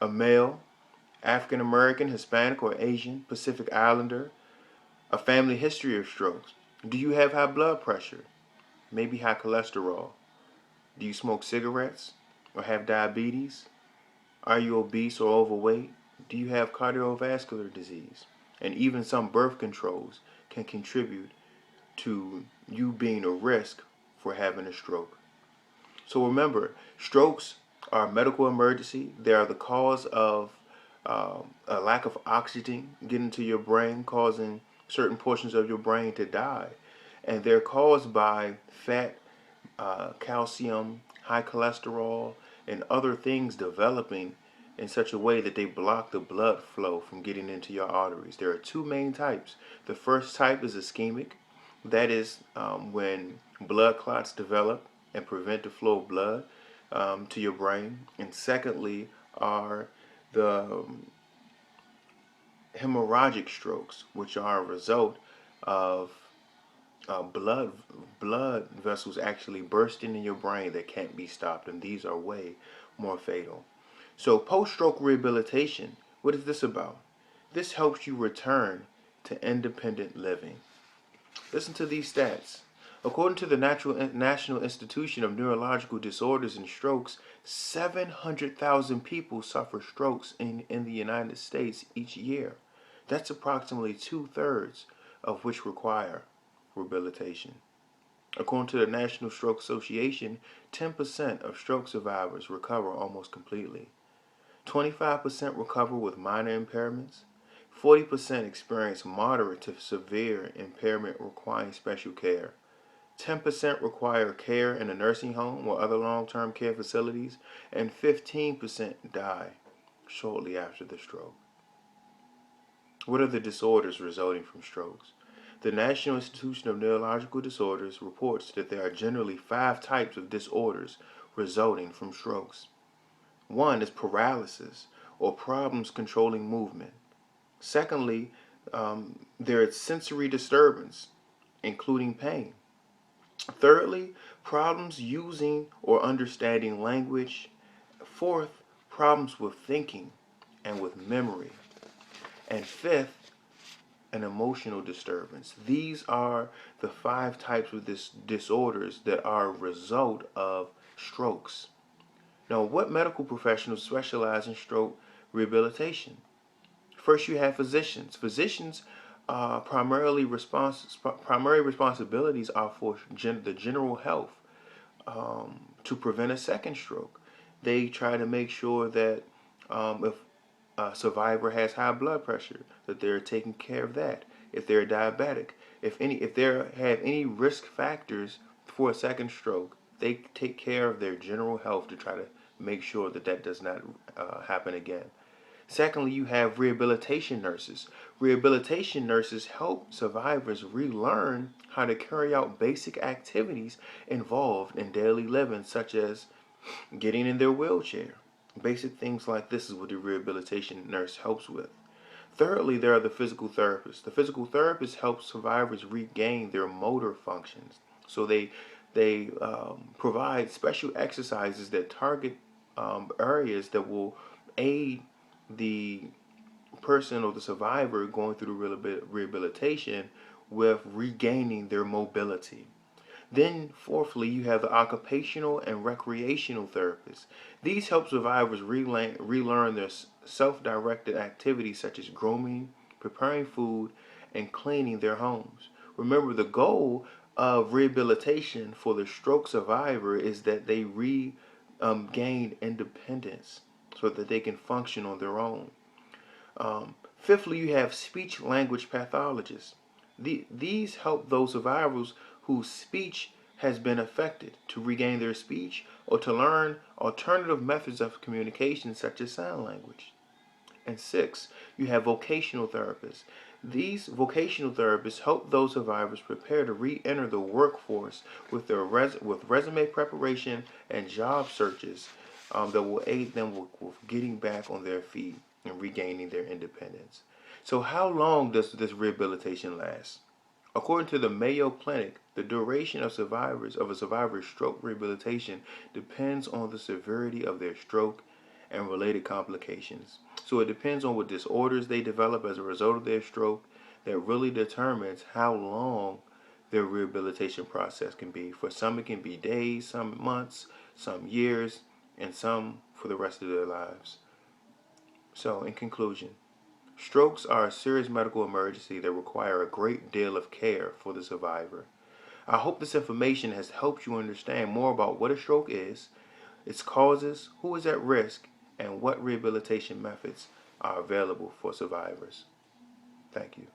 a male, African American, Hispanic, or Asian, Pacific Islander, a family history of strokes. Do you have high blood pressure? Maybe high cholesterol? Do you smoke cigarettes or have diabetes? Are you obese or overweight? Do you have cardiovascular disease? And even some birth controls can contribute to you being a risk for having a stroke. So remember, strokes are a medical emergency. They are the cause of a lack of oxygen getting to your brain, causing certain portions of your brain to die. And they're caused by fat, calcium, high cholesterol, and other things developing in such a way that they block the blood flow from getting into your arteries. There are two main types. The first type is ischemic. That is when blood clots develop and prevent the flow of blood to your brain. And secondly are the hemorrhagic strokes, which are a result of blood vessels actually bursting in your brain that can't be stopped, and these are way more fatal. So post-stroke rehabilitation, what is this about? This helps you return to independent living. Listen to these stats. According to the National Institution of Neurological Disorders and Strokes, 700,000 people suffer strokes in the United States each year. That's approximately 2/3 of which require rehabilitation. According to the National Stroke Association, 10% of stroke survivors recover almost completely. 25% recover with minor impairments. 40% experience moderate to severe impairment requiring special care. 10% require care in a nursing home or other long-term care facilities, and 15% die shortly after the stroke. What are the disorders resulting from strokes? The National Institution of Neurological Disorders reports that there are generally 5 types of disorders resulting from strokes. One is paralysis or problems controlling movement. Secondly, there is sensory disturbance, including pain. Thirdly, problems using or understanding language. Fourth, problems with thinking and with memory. And fifth, an emotional disturbance. These are the 5 types of disorders that are a result of strokes. Now, what medical professionals specialize in stroke rehabilitation? First, you have physicians. Physicians primary responsibilities are for the general health to prevent a second stroke. They try to make sure that if a survivor has high blood pressure, that they're taking care of that. If they're diabetic, if they have any risk factors for a second stroke, they take care of their general health to try to make sure that that does not happen again. Secondly, you have rehabilitation nurses. Rehabilitation nurses help survivors relearn how to carry out basic activities involved in daily living, such as getting in their wheelchair. Basic things like this is what the rehabilitation nurse helps with. Thirdly, there are the physical therapists. The physical therapists help survivors regain their motor functions. So they provide special exercises that target areas that will aid the person or the survivor going through rehabilitation with regaining their mobility. Then, fourthly, you have the occupational and recreational therapists. These help survivors relearn their self-directed activities such as grooming, preparing food, and cleaning their homes. Remember, the goal of rehabilitation for the stroke survivor is that they regain independence so that they can function on their own. Fifthly, you have speech language pathologists. These help those survivors whose speech has been affected to regain their speech or to learn alternative methods of communication such as sign language. And six, you have vocational therapists. These vocational therapists help those survivors prepare to re-enter the workforce with with resume preparation and job searches that will aid them with getting back on their feet and regaining their independence. So how long does this rehabilitation last? According to the Mayo Clinic, the duration of a survivor's stroke rehabilitation depends on the severity of their stroke and related complications. So it depends on what disorders they develop as a result of their stroke that really determines how long their rehabilitation process can be. For some, it can be days, some months, some years, and some for the rest of their lives. So, in conclusion, strokes are a serious medical emergency that require a great deal of care for the survivor. I hope this information has helped you understand more about what a stroke is, its causes, who is at risk, and what rehabilitation methods are available for survivors. Thank you.